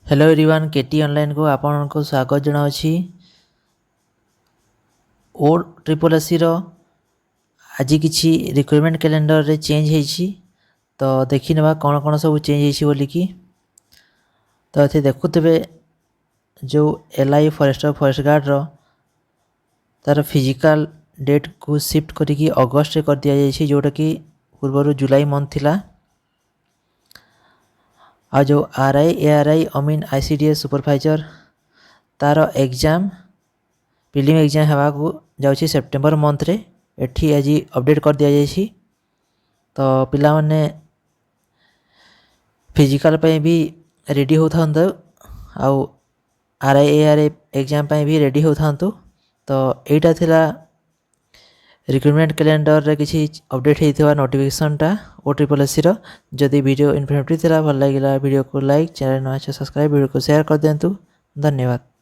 Hello everyone केटी online को आपन को स्वागत जनावछि। ओ ट्रिपल एस रो आज किछि रिक्रुटमेंट कैलेंडर रे चेंज हेछि तो देखि नेबा कोन कोन सब चेंज हेछि बोली कि तो एथे देखुतबे जो एलआई फॉरेस्ट गार्ड रो तार फिजिकल डेट को शिफ्ट करिकि अगस्त रे कर दिया जाइछि जोटा कि पूर्व जुलाई मंथ थिला। आ जो आरआई एआरआई अमीन आईसीडीएस सुपरवाइजर तार एग्जाम प्रीलिम एग्जाम हेबा को जाउछि सेप्टेम्बर मंथ रे। एठी आज अपडेट कर दिया जाइछि तो पिला माने फिजिकल पे भी रेडी होथांतो आउ आरआई एआरआई एग्जाम पे भी रेडी होथांतो। तो एटा थिला रिक्रुटमेंट कैलेंडर रे किछि अपडेट हेथिबा नोटिफिकेशनटा ओ ट्रिपल एस रो। जदि वीडियो इन्फॉर्मेटिव थिला भल लागिला वीडियो को लाइक, चैनल न सब्सक्राइब, वीडियो को शेयर कर देंतु। धन्यवाद।